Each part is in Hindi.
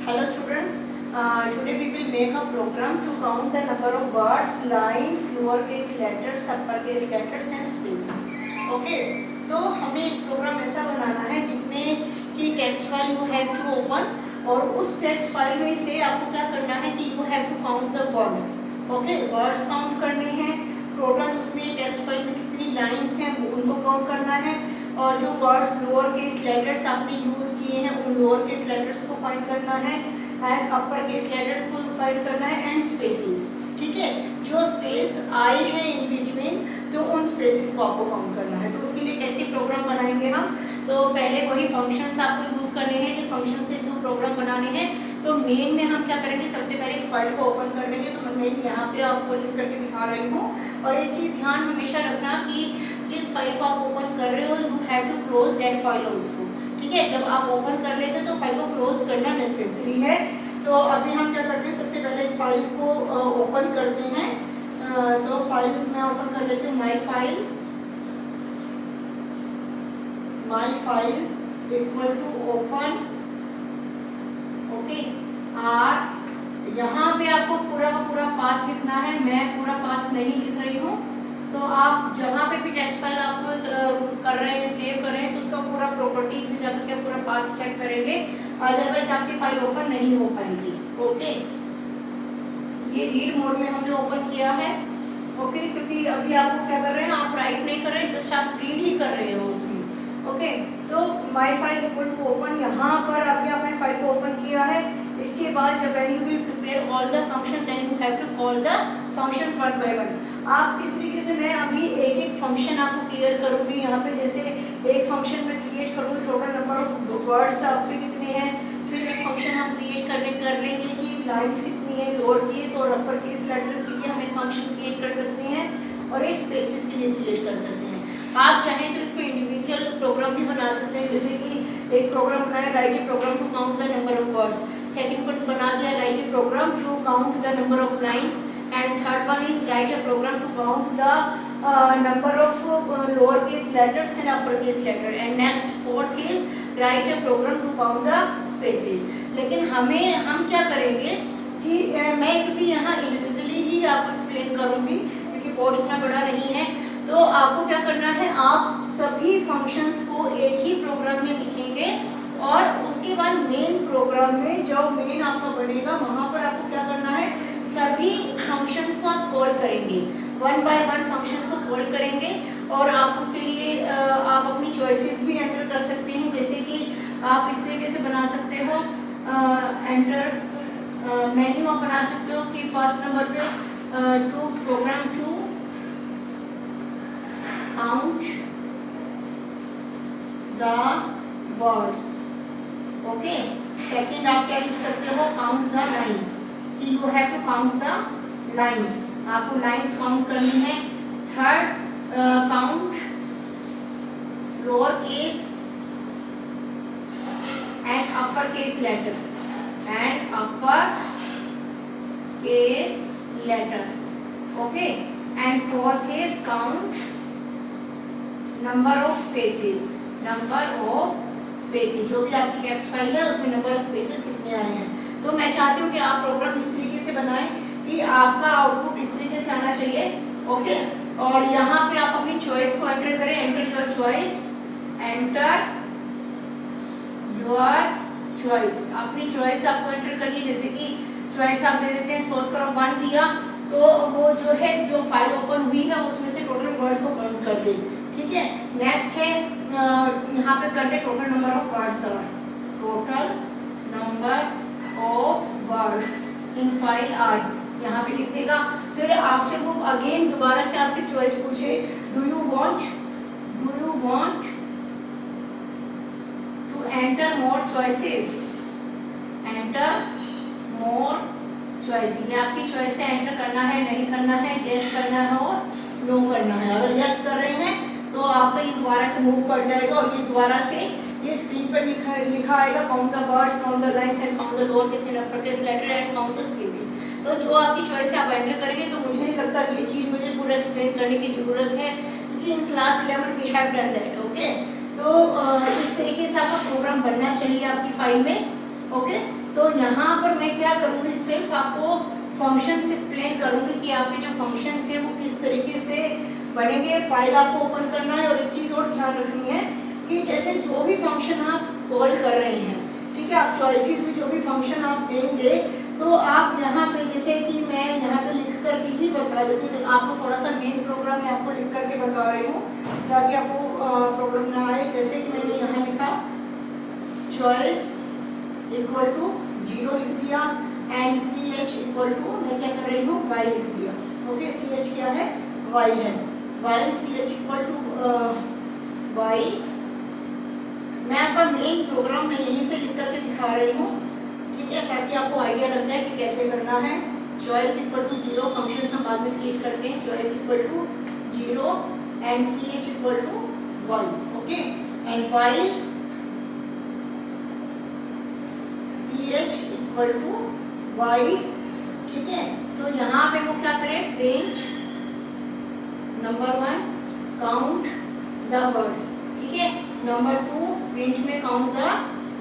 Hello students, today we will make a program to count the number of words, lines, lowercase letters, uppercase letters and spaces. Okay, तो हमें एक प्रोग्राम ऐसा बनाना है जिसमें कि text file you have to open और उस टेक्स्ट फाइल में से आपको क्या करना है कि you have to count the words. Okay, words count करने हैं, टोटल उसमें टेक्स्ट फाइल में कितनी लाइन्स हैं उनको काउंट करना है और जो वर्ड्स लोअर केस लेटर्स आपने यूज़ किए हैं उन लोअर केस लेटर्स को फाइंड करना है एंड अपर केस लेटर्स को फाइंड करना है एंड स्पेसेस. ठीक है, जो स्पेस आए हैं इन बिटवीन तो उन स्पेसेस को आपको काउंट करना है. तो उसके लिए कैसे प्रोग्राम बनाएंगे हम, तो पहले वही फंक्शंस आपको यूज़ करने हैं कि फंक्शंस के थ्रू प्रोग्राम बनाने हैं. तो मेन में हम क्या करेंगे, सबसे पहले एक फाइल को ओपन कर लेंगे. तो मैं मेन यहाँ पे आपको लिख करके दिखा रही हूँ. और एक चीज़ ध्यान हमेशा रखना कि जिस फाइल को आप ओपन कर रहे हो you have to close that file also. ठीक है, जब आप ओपन कर लेते तो फाइल को क्लोज करना नेसेसरी है. तो अभी हम क्या करते हैं, सबसे पहले फाइल को ओपन करते हैं. तो फाइल मैं ओपन कर लेती हूँ. My file equal to open. Okay, और यहाँ पे आपको पूरा का पूरा पाथ लिखना है. मैं पूरा पाथ नहीं लिख रही हूँ. तो आप जहाँ पे भी टेक्स्ट फाइल आप कर रहे हैं, सेव कर रहे हैं, तो उसका पूरा प्रॉपर्टीज में जाकर के पूरा पाथ चेक करेंगे, अदरवाइज आपकी फाइल ओपन नहीं हो पाएगी. ओके, ये रीड मोड में हमने ओपन किया है. ओके, क्योंकि अभी आप क्या कर रहे हैं, आप राइट नहीं कर रहे हैं, जस्ट आप रीड ही कर रहे हो उसमें. ओके, तो my file equal to open, यहाँ पर अभी आपने फाइल को ओपन किया है. इसके बाद जब you will prepare all the function then you have to call the functions one by one. आप किस तरीके से, मैं अभी एक एक फंक्शन आपको क्लियर करूँगी. यहाँ पे जैसे एक फंक्शन में क्रिएट करूँगी, टोटल नंबर ऑफ वर्ड्स आपके कितने हैं. फिर एक फंक्शन हम क्रिएट कर लेंगे कि लाइन्स कितनी है, लोअर केस और अपर केस लेटर्स के लिए हम एक फंक्शन क्रिएट कर सकते हैं और एक स्पेसेस के लिए क्रिएट कर सकते हैं. आप चाहें तो इसको इंडिविजुअल प्रोग्राम भी बना सकते हैं. जैसे कि एक प्रोग्राम बनाया, write a program to count the number of words. Second one बना दिया, write a program to count the number of lines. And third one is write a program to count the number of lower case letters and upper case letter. And next fourth is write a program to count the spaces. लेकिन हम क्या करेंगे कि मैं क्योंकि यहाँ इंडिविजुअली ही आपको एक्सप्लेन करूँगी क्योंकि बोर्ड इतना बड़ा नहीं है. तो आपको क्या करना है, आप सभी फंक्शंस को एक ही प्रोग्राम में लिखेंगे और उसके बाद मेन प्रोग्राम में जो मेन आपका बनेगा वहाँ पर आपको क्या करना है, सभी फंक्शंस को आप कॉल करेंगे, वन बाय वन फंक्शंस को कॉल करेंगे. और आप उसके लिए आप अपनी चॉइसेस भी एंटर कर सकते हैं. जैसे कि आप इस तरीके से बना सकते हो, एंटर मेन्यू आप बना सकते हो कि फर्स्ट नंबर पे to program to count the words. Okay, second आप क्या लिख सकते हो, count the lines. You have to count the lines. आपको लाइन्स काउंट करनी है. Third, count lower case and upper case letter and upper case letters. Okay, and fourth is count number of spaces. जो भी आपकी टेक्स्ट फाइल है उसमें नंबर ऑफ स्पेसेस कितने आए हैं. तो मैं चाहती हूँ कि आप प्रोग्राम इस तरीके से बनाएं कि आपका आउटपुट इस तरीके से आना चाहिए. ओके, और यहाँ पे आप अपनी चॉइस को एंटर करें. Enter your choice, enter your choice. अपनी चॉइस आपको एंटर करनी है. जैसे कि चॉइस आप दे देते हैं, सपोज करो 1 दिया तो वो जो है जो फाइल ओपन हुई है उसमें से टोटल वर्ड्स को काउंट कर दे. ठीक है, नेक्स्ट है यहाँ पे कर दे total number of words. Total number of words in file are यहाँ पे लिख देगा. फिर आपसे वो अगेन दोबारा से आपसे चॉइस पूछे, do you want to enter more choices. Enter more choices, ये आपकी चॉइस है. एंटर करना है, नहीं करना है, यस करना है और नो करना है. अगर यस कर रहे हैं तो आपका ये दोबारा से मूव कर जाएगा और ये दोबारा से ये स्क्रीन पर लिखा आएगा, count the words, count the lines and count the lower case and upper case letter and count the spacing. तो जो आपकी चॉइस है आप एंटर करेंगे. तो मुझे नहीं लगता कि ये चीज़ मुझे पूरा एक्सप्लेन करने की ज़रूरत है क्योंकि in class 11 we have done that. Okay, तो इस तरीके से आपका प्रोग्राम बनना चाहिए आपकी फाइल में. ओके, तो यहाँ पर मैं क्या करूँगी, सिर्फ आपको फंक्शंस एक्सप्लेन करूँगी कि आपके जो फंक्शंस हैं वो किस तरीके से बनेंगे। फाइल आपको ओपन करना है, और एक चीज़ और ध्यान रखनी है कि जैसे जो भी फंक्शन आप कॉल कर रहे हैं, ठीक है, आप चॉइसेस में जो भी फंक्शन आप देंगे, तो आप यहाँ पे जैसे कि मैं यहाँ पे लिख करके ही बता देती हूँ, तो आपको थोड़ा सा मेन प्रोग्राम मैं आपको लिख करके बता रही हूँ ताकि आपको प्रॉब्लम ना आए। जैसे कि मैंने यहाँ लिखा चॉइस इक्वल टू 0 लिख दिया, and C H equal to मैं क्या कर रही हूँ, वाई लिख दिया। ओके, सी एच क्या है, वाई है, Y C H equal to Y. मैं आपका मेन प्रोग्राम मैं यहीं से लिख करके दिखा रही हूँ, ठीक है, ताकि आपको आइडिया लग जाए कि कैसे करना है। चॉइस इक्वल टू 0, फंक्शन हम बाद में क्रिएट करते हैं, choice equal to 0 and C H equal to Y. Okay, and Y C H equal to Y, ठीक है। तो यहाँ पे वो क्या करें, print number 1 count the words, ठीक है, नंबर 2 प्रिंट में काउंट द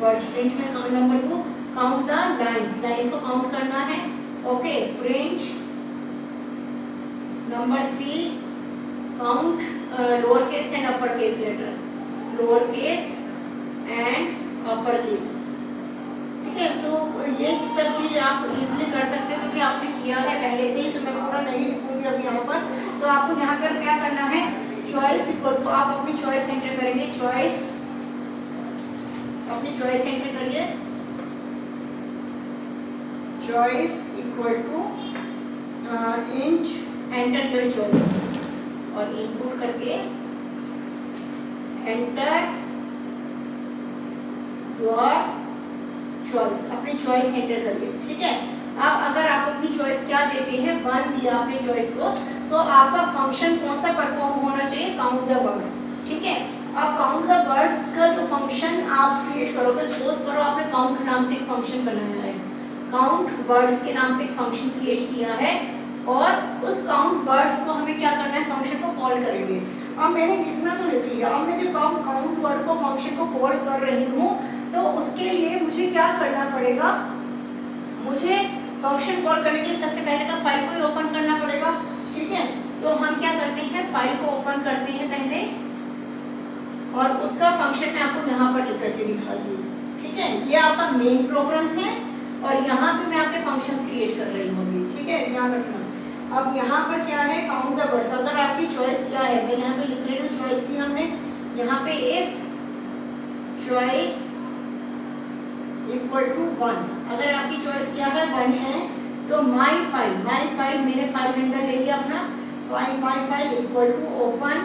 वर्ड्स, प्रिंट में number 2 count the lines, lines को काउंट करना है। Okay, print number 3 count lower case and upper case letter, lower case and upper case, ठीक है। तो ये सब चीज आप इजीली कर सकते हो क्योंकि आपने किया है पहले से ही, तो मैं पूरा नहीं लिखूंगी अब यहाँ पर। तो आपको यहाँ पर क्या करना है, चॉइस इक्वल टू आप अपनी चॉइस एंटर करेंगे, चॉइस अपनी चॉइस एंटर करिए, choice equal to int enter your choice, और इनपुट करके एंटर योर चॉइस, अपनी चॉइस एंटर करिए, ठीक है। अब अगर आप अपनी चॉइस क्या देते हैं, 1 दिया अपनी चॉइस को, तो आपका फंक्शन कौन सा परफॉर्म होना चाहिए, काउंट द वर्ड्स, ठीक है। अब काउंट द वर्ड्स का जो फंक्शन आप क्रिएट करोगे, सपोज करो आपने काउंट नाम से एक फंक्शन बनाया है, काउंट वर्ड्स के नाम से एक फंक्शन क्रिएट किया है, और उस काउंट वर्ड्स को हमें क्या करना है, फंक्शन को कॉल करेंगे। अब मैंने इतना तो लिख लिया, अब मैं जब काउंट वर्ड को फंक्शन को कॉल कर रही हूँ, तो उसके लिए मुझे क्या करना पड़ेगा, मुझे फंक्शन कॉल करने के लिए सबसे पहले तो फाइल को ही ओपन करना पड़ेगा, ठीक है। तो हम क्या करते हैं, फाइल को ओपन करते हैं पहले, और उसका फंक्शन मैं आपको यहाँ पर लिख करके दिखाती हूँ, ठीक है। ये आपका मेन प्रोग्राम है, और यहाँ पे मैं आपके फंक्शंस क्रिएट कर रही हूँ, ठीक है, ध्यान रखना। अब यहाँ पर क्या है, काउंट द वर्ड्स, अगर आपकी चॉइस क्या है, मैं यहाँ पे लिख रही हूँ, चॉइस दी हमने यहाँ पे, इफ चॉइस इक्वल टू 1, अगर आपकी चॉइस क्या है, 1 है, तो माई फाइल मैंने फाइल हैंडल ले लिया अपना, my file equal to open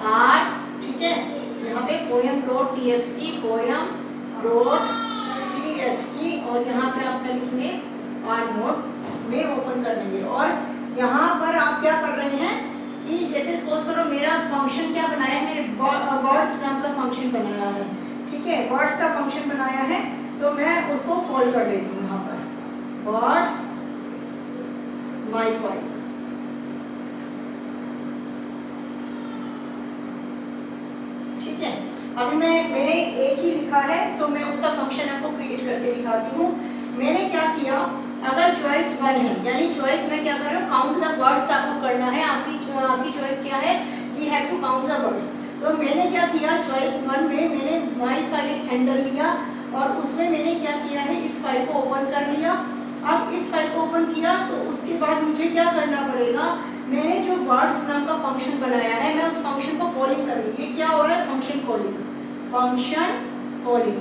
R, ठीक है, यहाँ पे poem dot TXT, poem dot TXT, और यहाँ पे आप लिखेंगे आर मोड में ओपन कर देंगे। और यहाँ पर आप क्या कर रहे हैं कि जैसे सपोज करो मेरा फंक्शन क्या बनाया है, मेरे वर्ड्स नाम का फंक्शन बनाया है, ठीक है, वर्ड्स का फंक्शन बनाया है, तो मैं उसको कॉल कर लेती हूँ यहाँ पर, वर्ड्स माई फाइल, ठीक है। अभी मैंने एक ही लिखा है, तो मैं उसका फंक्शन आपको क्रिएट करके दिखाती हूँ। मैंने क्या किया, अगर चॉइस 1 है, यानी चॉइस में क्या कर रहा हूँ, काउंट द वर्ड्स आपको करना है, आपकी चॉइस क्या है, we have to count the words. तो मैंने क्या किया, चॉइस 1 में मैंने माई फाइल एक हैंडल लिया, और उसमें मैंने क्या किया है, इस फाइल को ओपन कर लिया। अब इस फाइल को ओपन किया, तो उसके बाद मुझे क्या करना पड़ेगा, मैंने जो वर्ड्स नाम का फंक्शन बनाया है, मैं उस फंक्शन को कॉलिंग करूँगी। ये क्या हो रहा है, फंक्शन कॉलिंग,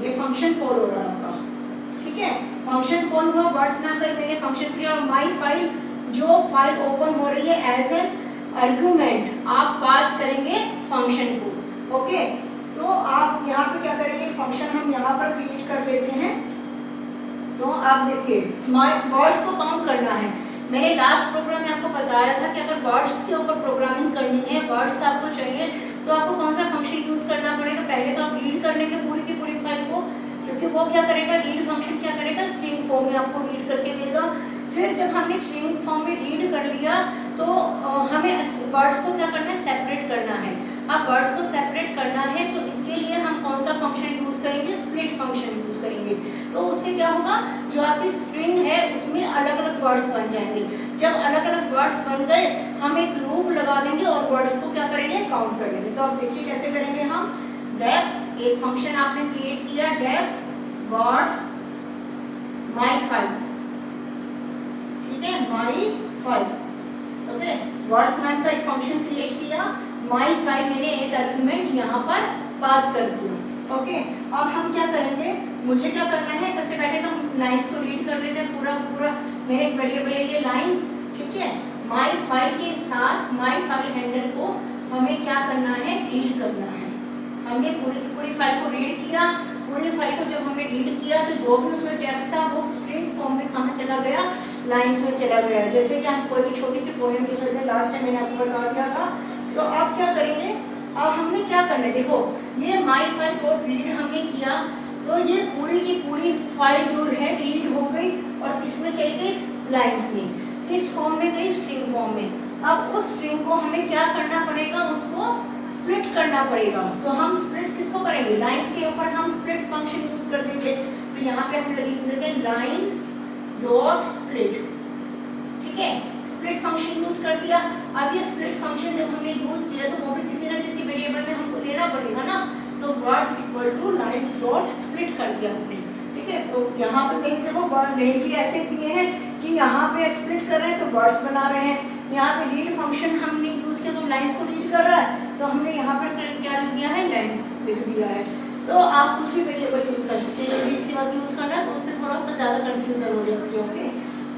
ये फंक्शन कॉल हो रहा है आपका, ठीक है। फंक्शन कॉल हुआ, वर्ड्स नाम का मैंने फंक्शन किया, और माई फाइल, जो फाइल ओपन हो रही है, एज एन आर्गुमेंट आप पास करेंगे फंक्शन को, ओके। तो आप यहाँ पे क्या करेंगे, फंक्शन हम यहाँ पर क्रिएट कर देते हैं। तो आप देखिए, वर्ड्स को काउंट करना है। मैंने लास्ट प्रोग्राम में आपको बताया था कि अगर वर्ड्स के ऊपर प्रोग्रामिंग करनी है, वर्ड्स आपको चाहिए, तो आपको कौन सा फंक्शन यूज करना पड़ेगा, पहले तो आप रीड कर लेंगे पूरी की पूरी फाइल को, क्योंकि वो क्या करेगा, रीड फंक्शन क्या करेगा, स्ट्रिंग फॉर्म में आपको रीड करके देगा। फिर जब हमने स्ट्रिंग फॉर्म में रीड कर लिया, तो हमें वर्ड्स को क्या करना है, सेपरेट करना है। अब वर्ड्स को सेपरेट करना है, तो इसके लिए हम कौन सा फंक्शन यूज करेंगे, स्प्लिट फंक्शन यूज करेंगे। तो उससे क्या होगा, जो आपकी स्ट्रिंग है उसमें अलग अलग वर्ड्स बन जाएंगे। जब अलग अलग वर्ड्स बन गए, हम एक लूप लगा देंगे और वर्ड्स को क्या करेंगे, काउंट कर लेंगे। तो आप देखिए कैसे करेंगे हम, डेफ एक फंक्शन आपने क्रिएट किया, डेफ वर्ड्स माई फाइल, ठीक है, माई फाइल, ओके, वर्ड्स नाम का एक फंक्शन क्रिएट किया, माई फाइल मैंने एक आर्गुमेंट यहाँ पर पास कर दिया, ओके। अब हम क्या करेंगे, मुझे क्या करना है, सबसे पहले तो हम लाइंस को रीड कर लेते हैं, पूरा मेरे एक वेरिएबल है ये लाइंस, ठीक है। माई फाइल के साथ माई फाइल हैंडल को हमें क्या करना है, रीड करना है। हमने पूरी की पूरी फाइल को रीड किया, पूरी फाइल को जब हमने रीड किया तो जो भी उसमें टेक्स्ट था वो स्ट्रिंग फॉर्म में कहाँ चला गया, लाइंस में चला गया। जैसे कि हम कोई भी छोटी सी पोएम लिख रहे थे, लास्ट टाइम मैंने आपको बता दिया था। तो आप क्या करेंगे, अब हमने क्या करना है, देखो ये माई फाइल डॉट रीड हमने किया, तो ये पूरी की पूरी फाइल जो है रीड हो गई और किस में चली गई, लाइंस में। किस फॉर्म में गई, स्ट्रिंग फॉर्म में। अब उस स्ट्रिंग को हमें क्या करना पड़ेगा, उसको स्प्लिट करना पड़ेगा। तो हम स्प्लिट किसको करेंगे, लाइंस के ऊपर हम स्प्लिट फंक्शन यूज कर देंगे। तो यहाँ पे हम लिख देंगे लाइंस डॉट स्प्लिट, ठीक है, स्प्लिट फंक्शन यूज कर दिया। अब ये स्प्लिट फंक्शन जब हमने यूज किया तो वो भी किसी ना किसी वेरिएबल में हमको लेना पड़ेगा ना, तो words equal two lines dot split कर दिया हमने, ठीक है। तो यहाँ पे देखो वर्ड नेम भी ऐसे दिए हैं कि यहाँ पे स्प्लिट कर रहे हैं तो वर्ड्स बना रहे हैं, यहाँ पे रीड फंक्शन हमने यूज किया तो लाइंस को रीड कर रहा है, तो हमने यहाँ पर क्या लिख दिया है, लाइंस लिख दिया है। तो आप कुछ भी वेरिएबल यूज कर सकते हैं, जल्दी इसी बात यूज करना है, तो उससे थोड़ा सा ज़्यादा कंफ्यूजन हो जाती है, ओके।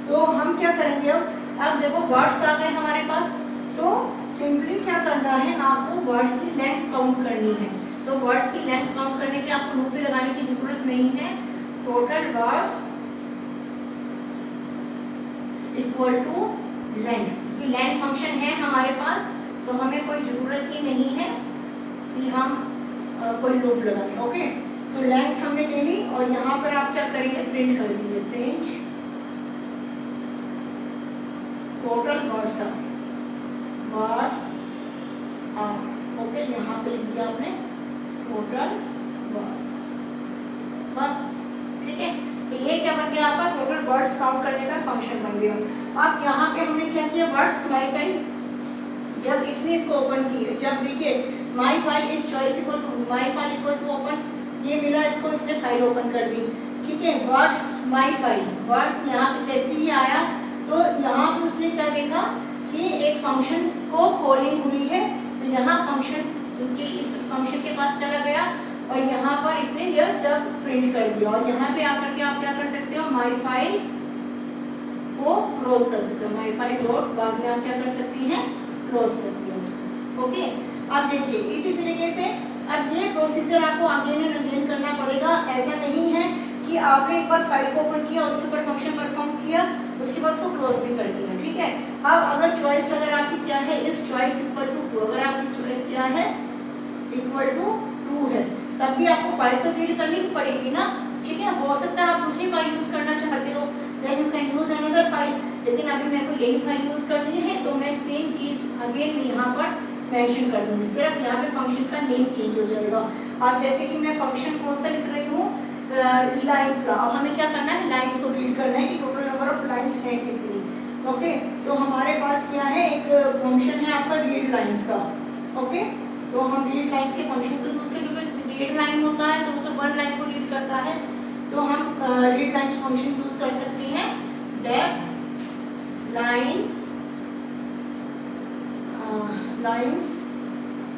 तो हम क्या करेंगे, अब देखो वर्ड्स आ गए हमारे पास, तो सिंपली क्या करना है, आपको वर्ड्स की लेंथ काउंट करनी है। तो वर्ड्स की लेंथ काउंट करने के आपको लूप भी लगाने की जरूरत नहीं है। Total words equal to length, कि लेंथ फंक्शन है हमारे पास, तो हमें कोई जरूरत ही नहीं है कि हम कोई लूप लगाएं, ओके। तो लेंथ हमने ले ली और यहाँ पर आप क्या करेंगे, प्रिंट कर दीजिए, print total words R, okay. यहाँ पे लिख दिया आपने टोटल वर्ड्स, बस, ठीक है। तो ये क्या बन गया आपका, टोटल वर्ड्स काउंट करने का फंक्शन बन गया। अब यहाँ पे हमने क्या किया, वर्ड्स माई फाइल, जब इसने इसको ओपन किया, जब देखिए my file is choice equal to my file equal to open, ये मिला इसको, इसने फाइल ओपन कर दी, ठीक है। वर्ड्स माई फाइल, वर्ड्स यहाँ पे जैसे ही आया तो यहाँ पे उसने क्या देखा कि एक फंक्शन को कॉलिंग हुई है, तो यहाँ फंक्शन उनके इस फंक्शन के पास चला गया और यहाँ पर इसने यह सब प्रिंट कर दिया। और यहाँ पे आकर के आप क्या कर सकते हो, माई फाइल को क्लोज कर सकते हो, माई फाइल डॉट, बाद में आप क्या कर सकती हैं, क्लोज कर दिया उसको, ओके। अब देखिए इसी तरीके से अब ये प्रोसीजर आपको अगेन एंड अगेन करना पड़ेगा। ऐसा नहीं है कि आपने एक बार फाइल को ओपन किया, उसके ऊपर फंक्शन परफॉर्म किया, उसके बाद उसको क्लोज भी कर दिया, ठीक है। अब अगर चॉइस अगर आपकी क्या है, if choice equal to true, अगर आपकी चॉइस क्या है, इक्वल टू ट्रू है, तब भी आपको फाइल तो रीड करनी ही पड़ेगी ना, ठीक है। हो सकता है आप दूसरी फाइल यूज करना चाहते हो, then you can use another file, लेकिन अभी मेरे को यही फाइल यूज करनी है, तो मैं सेम चीज अगेन यहाँ पर मेंशन कर दूंगी, सिर्फ यहाँ पे फंक्शन का नेम चेंज हो जाएगा। अब जैसे कि मैं फंक्शन कौन सा लिख रही हूँ, लाइंस का। अब हमें क्या करना है, लाइंस को रीड करना है कि टोटल नंबर ऑफ लाइंस है कितनी, ओके। तो हमारे पास क्या है, एक फंक्शन है आपका रीड लाइंस का, ओके। तो हम रीड लाइंस के फंक्शन को यूज करेंगे, क्योंकि रीड लाइन होता है तो वो तो वन लाइन को रीड करता है, तो हम रीड लाइंस फंक्शन यूज कर सकते हैं, def lines lines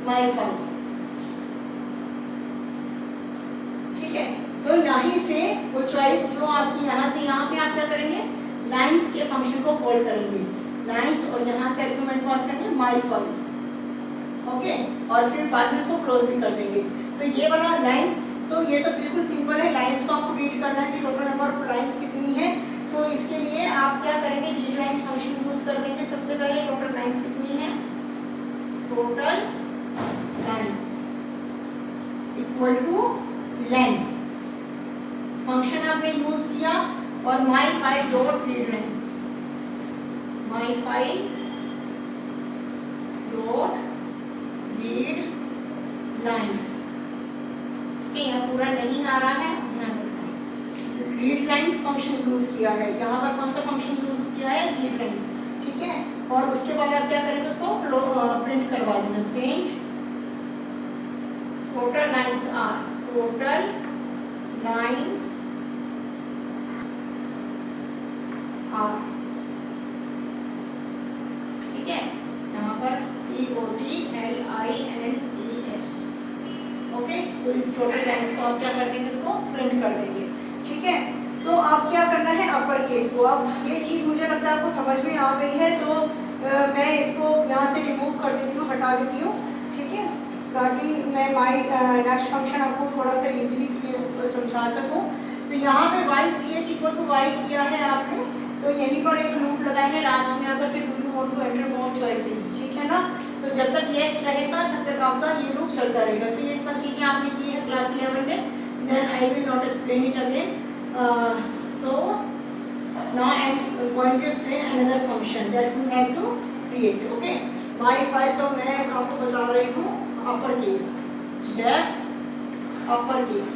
my file, ठीक है। तो यहीं से वो चॉइस जो आपकी यहाँ से यहाँ पे आप क्या करेंगे, लाइंस के फंक्शन को कॉल करेंगे, लाइंस, और यहाँ से आर्गुमेंट पास करेंगे माई फाइल, ओके, और फिर बाद में इसको क्लोज भी कर देंगे। तो ये वाला लाइंस, तो ये तो बिल्कुल सिंपल है, लाइंस को आपको रीड करना है कि टोटल नंबर ऑफ लाइंस कितनी है। तो इसके लिए आप क्या करेंगे, रीड लाइंस फंक्शन यूज कर देंगे। सबसे पहले टोटल लाइंस कितनी है, total lines equal to length, function आपने यूज किया, और my file dot read lines, my file dot read lines, okay. है, पूरा नहीं आ रहा है, ध्यान रखना। रीड लाइंस फंक्शन यूज किया है, यहाँ पर कौन सा फंक्शन यूज किया है, रीड लाइंस, ठीक है। और उसके बाद आप क्या करेंगे, उसको प्रिंट करवा देना, print total lines R, total lines R, ठीक है। यहाँ पर TOTLINES, ओके। तो इस टोटल लाइंस को आप क्या कर देंगे, इसको प्रिंट कर देंगे, ठीक है। तो आप क्या करना है, अपर केस को, अब ये चीज़ मुझे लगता है आपको समझ में आ गई है, तो मैं इसको यहाँ से रिमूव कर देती हूँ, हटा देती हूँ, ठीक है, ताकि मैं माई नेक्स्ट फंक्शन आपको थोड़ा सा इजीली समझा सकूँ। तो यहाँ पे Y CH equal to Y किया है आपने, तो यहीं पर एक लूप लगाएंगे लास्ट में आकर के, do you want to enter more choices, ठीक है ना। तो जब तक येस रहेगा तब तक आपका ये लूप चलता रहेगा। तो ये सब चीज़ें आपने की है क्लास 11 में, then I will not explain it again. So now I am going to explain another function that you have to create. Okay, my file तो मैं आपको बता रही हूँ upper case, def upper case,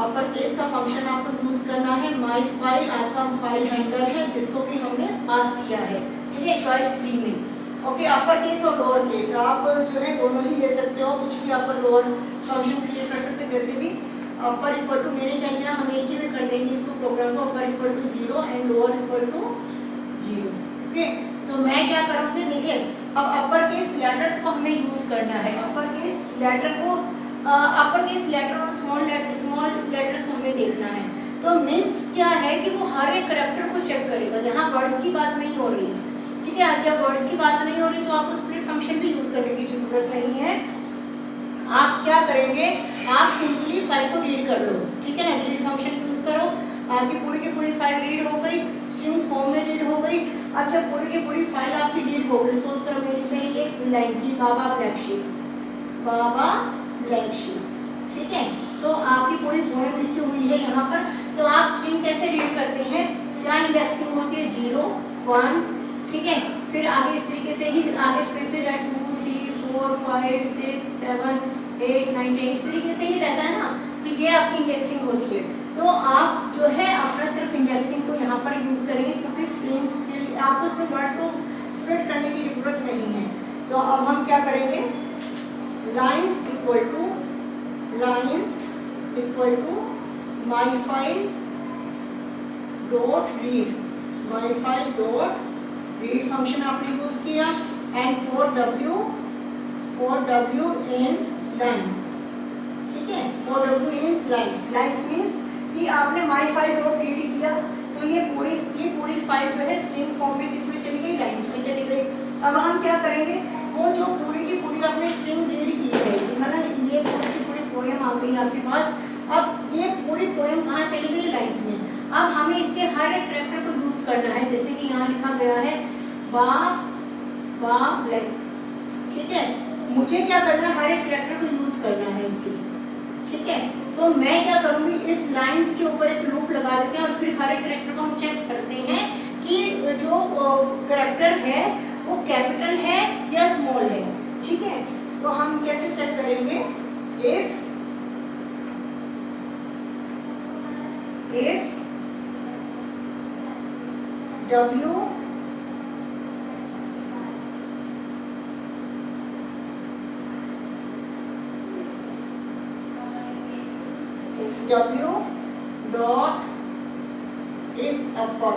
upper case का फंक्शन आपको यूज करना है। my file आपका फाइल हैंडलर है जिसको कि हमने पास किया है, ठीक है, चॉइस 3 में। ओके, अपर केस और लोअर केस आप जो है दोनों ही दे सकते हो, कुछ भी आप लोअर फंक्शन क्रिएट कर सकते हैं, वैसे भी अपर इक्वल टू, मैंने क्या किया, हम एक ही में कर देंगे इसको प्रोग्राम को, upper equal to 0 and lower equal to 0, ठीक। तो मैं क्या करूँगी, देखिए अब अपर केस लेटर्स को हमें यूज करना है, अपर केस लेटर को, अपर केस लेटर और स्मॉल लेटर्स को हमें देखना है। तो मीन्स क्या है कि वो हर एक करैक्टर को चेक करेगा, यहाँ वर्ड्स की बात नहीं हो रही है, ठीक है। जब वर्ड्स की बात नहीं हो रही तो आपको स्प्लिट फंक्शन भी यूज करने की जरूरत नहीं है। आप क्या करेंगे, आप सिंपली फाइल को रीड कर लो, ठीक है ना, रीड फंक्शन यूज करो, आपकी पूरी की पूरी फाइल रीड हो गई, स्ट्रिंग फॉर्म में रीड हो गई। अब जब पूरी की पूरी फाइल आपकी रीड हो गई, सपोज करो मेरी एक लाइन थी, baa baa black sheep, baa baa black sheep, ठीक है। तो आपकी पूरी पोएम लिखी हुई है यहाँ पर। तो आप स्ट्रिंग कैसे रीड करते हैं, क्या इंडेक्सिंग होती है, 0 1, ठीक है। फिर आगे इस तरीके से ही आगे स्पेसेज 2 3 4 5 6 7 8 9 10 इस तरीके से ही रहता है ना। तो ये आपकी इंडेक्सिंग होती है। तो आप जो है अपना सिर्फ इंडेक्सिंग को यहाँ पर यूज करेंगे, क्योंकि स्ट्रिंग के लिए आपको उसमें वर्ड्स को स्प्लिट करने की जरूरत नहीं है। तो अब हम क्या करेंगे, lines equal to my file dot read, my file dot read function आपने यूज किया, and for w in lines, ठीक है, for w in lines means कि आपने माई फाइल डॉट रीड किया, तो ये पूरी फाइल जो है स्ट्रिंग फॉर्म में किसमें चली गई, लाइन्स में चली गई। अब हम क्या करेंगे, वो जो पूरी की पूरी आपने स्ट्रिंग रीड की है, मतलब ये पूरी की पूरी पोएम आ गई आपके पास। अब ये पूरी पोएम कहाँ चली गई, लाइन्स में। अब हमें इसके हर एक कैरेक्टर को यूज करना है, जैसे कि यहाँ लिखा गया है बा ब्लैक, ठीक है। मुझे क्या करना है, हर एक कैरेक्टर को यूज करना है इसकी, ठीक है। तो मैं क्या करूँगी, इस लाइंस के ऊपर एक लूप लगा देते हैं और फिर हर एक कैरेक्टर को हम चेक करते हैं कि जो कैरेक्टर है वो कैपिटल है या स्मॉल है, ठीक है। तो हम कैसे चेक करेंगे, if W dot is upper,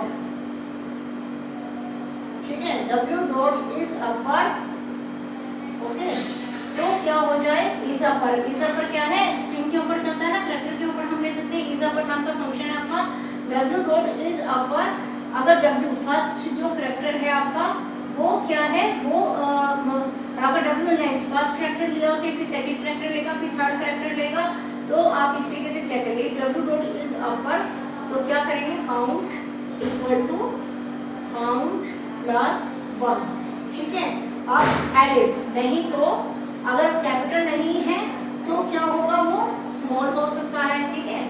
ठीक है, W dot is upper, okay. तो क्या हो जाए, is upper क्या है, स्ट्रिंग के ऊपर चलता है ना, कैरेक्टर के ऊपर हम ले सकते हैं, is upper नाम का फंक्शन है आपका। W dot is upper, अगर W फर्स्ट जो कैरेक्टर है आपका वो क्या है, वो अगर W लाइन्स फर्स्ट कैरेक्टर लिया उसे, फिर सेकंड कैरेक्टर लेगा, फिर थर्ड कैरेक्टर लेगा, तो आप इस तरीके से चेक करेंगे। W डॉट इज अपर, तो क्या करेंगे, count equal to count plus 1, ठीक है। अब एलिफ नहीं, तो अगर कैपिटल नहीं है तो क्या होगा, वो स्मॉल हो सकता है, ठीक है।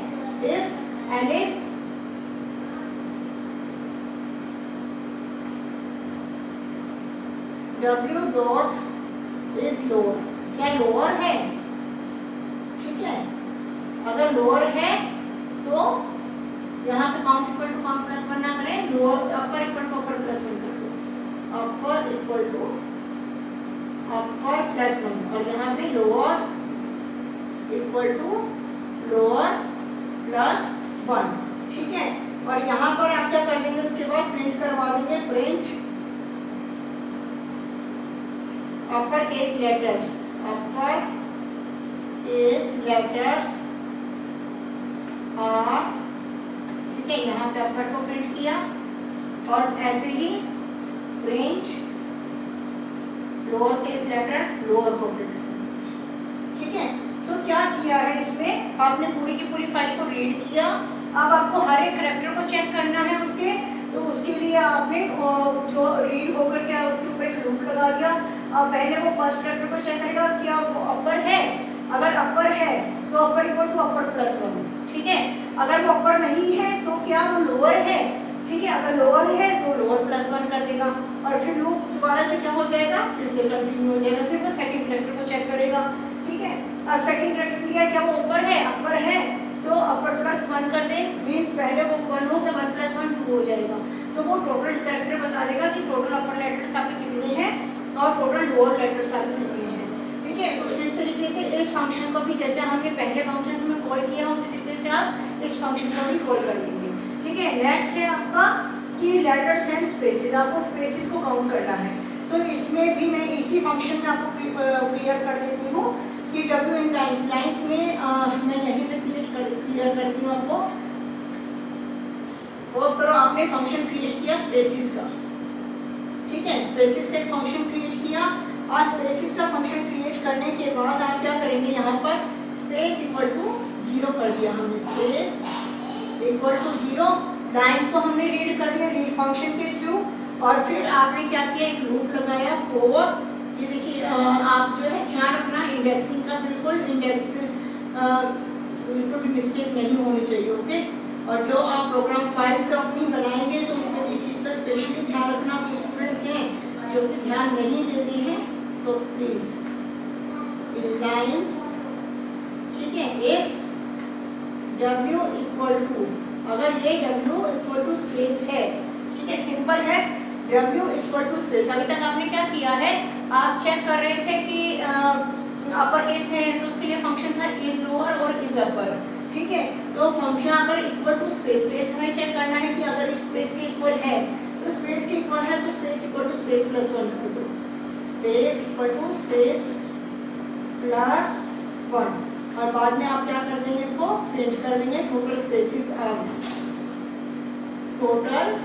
If elif W dot is lower, क्या लोअर है, अगर लोअर है तो यहाँ पे count equal to count plus 1 ना करें, lower upper equal to upper plus 1 कर दो, upper equal to upper plus 1 और यहाँ पे lower equal to lower plus 1, ठीक है। और यहाँ पर आप क्या कर देंगे, उसके बाद प्रिंट करवा देंगे, print upper case letters, upper case letters R, ठीक है, यहाँ पे अपर को प्रिंट किया और ऐसे ही print lower case letter lower को प्रिंट, ठीक है। तो क्या किया है इसमें, आपने पूरी की पूरी फाइल को रीड किया। अब आपको हर एक करैक्टर को चेक करना है उसके, तो उसके लिए आपने जो रीड होकर क्या उसके ऊपर एक लूप लगा दिया। अब पहले वो फर्स्ट करैक्टर को चेक करेगा क्या वो अपर है, अगर अपर है तो अपर इक्वल टू अपर प्लस 1, ठीक है। अगर वो अपर नहीं है तो क्या वो लोअर है, ठीक है, अगर लोअर है तो लोअर प्लस 1 कर देगा और फिर लूप दोबारा से क्या हो जाएगा, फिर से कंटिन्यू हो जाएगा। फिर वो सेकंड करैक्टर को चेक करेगा, ठीक है। अब सेकंड करैक्टर लिया, क्या वो ऊपर है, अपर है तो अपर प्लस 1 कर दे, मीन्स पहले वो 1 हो गया, 1 प्लस 1 2 हो जाएगा। तो वो टोटल करैक्टर बता देगा कि टोटल अपर लेटर्स आपके कितने हैं और टोटल लोअर लेटर्स आपके कितने हैं, ठीक है। तो इस तरीके से इस फंक्शन को भी जैसे हमने पहले फंक्शंस में कॉल किया उसी तरीके से आप इस फंक्शन को भी कॉल कर देंगे, ठीक है। नेक्स्ट है आपका कि लेटर्स एंड स्पेसेस, आपको स्पेसेस को काउंट करना है। तो इसमें भी मैं इसी फंक्शन में आपको क्लियर कर देती हूँ कि W इन लाइन्स में मैं यहीं से क्लियर करती हूँ आपको। सपोज करो आपने फंक्शन क्रिएट किया स्पेसिस का, ठीक है, स्पेसिस का एक फंक्शन क्रिएट किया और स्पेसिस का फंक्शन क्रिएट करने के बाद आप क्या करेंगे, यहाँ पर स्पेस इक्वल टू 0 कर दिया हमने, स्पेस इक्वल टू 0, लाइन्स को हमने रीड कर लिया रीड फंक्शन के थ्रू। और फिर आपने क्या किया, एक लूप लगाया फॉर, ये देखिए आप जो है ध्यान रखना इंडेक्सिंग का, बिल्कुल इंडेक्स बिल्कुल भी मिस्टेक नहीं होनी चाहिए, ओके। और जो आप प्रोग्राम फाइल्स अपनी बनाएंगे तो उसमें इस चीज़ का स्पेशली ध्यान रखना। कोई स्टूडेंट्स हैं जो कि ध्यान नहीं देते हैं, सो प्लीज इन लाइन्स, ठीक है, इफ W इक्वल टू, अगर ये W इक्वल टू स्पेस है, ठीक है, सिंपल है, W इक्वल टू स्पेस। अभी तक आपने क्या किया है, आप चेक कर रहे थे कि अपर केस है तो उसके लिए फंक्शन था इज लोअर और इज अपर, ठीक है। तो फंक्शन अगर इक्वल टू स्पेस, स्पेस हमें चेक करना है कि अगर इस स्पेस के इक्वल है तो स्पेस के इक्वल है तो space equal to space plus 1 कर दो, space equal to space plus 1 और बाद में आप क्या कर देंगे, इसको प्रिंट कर देंगे, total spaces total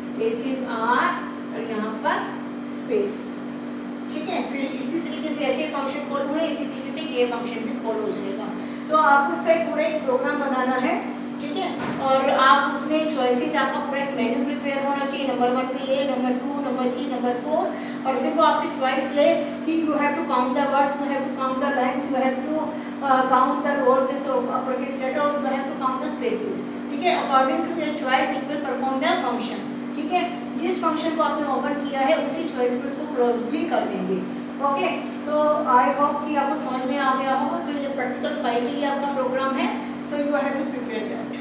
spaces R और यहाँ पर स्पेस, ठीक है। फिर इसी तरीके से ऐसे फंक्शन कॉल हुए, इसी तरीके से ये फंक्शन भी कॉल हो जाएगा। तो आपको इसका एक पूरा एक प्रोग्राम बनाना है, ठीक है। और आप उसमें चॉइसेस, आपका पूरा एक मेन्यू प्रिपेयर होना चाहिए, नंबर 1 पे ये, नंबर 2, नंबर 3, नंबर 4 और फिर वो आपसे चॉइस ले कि you have to count the words, you have to count the lines, you have to count the lower case और अपर केस लेटर और you have to count the spaces, ठीक है। According to your choice it will perform the function, ठीक है। जिस फंक्शन को आपने ओपन किया है उसी चॉइस में उसको क्लोज भी कर देंगे, ओके। तो आई होप कि आपको समझ में आ गया होगा। तो ये प्रैक्टिकल फाइल के लिए आपका प्रोग्राम है, so you have to prepare that.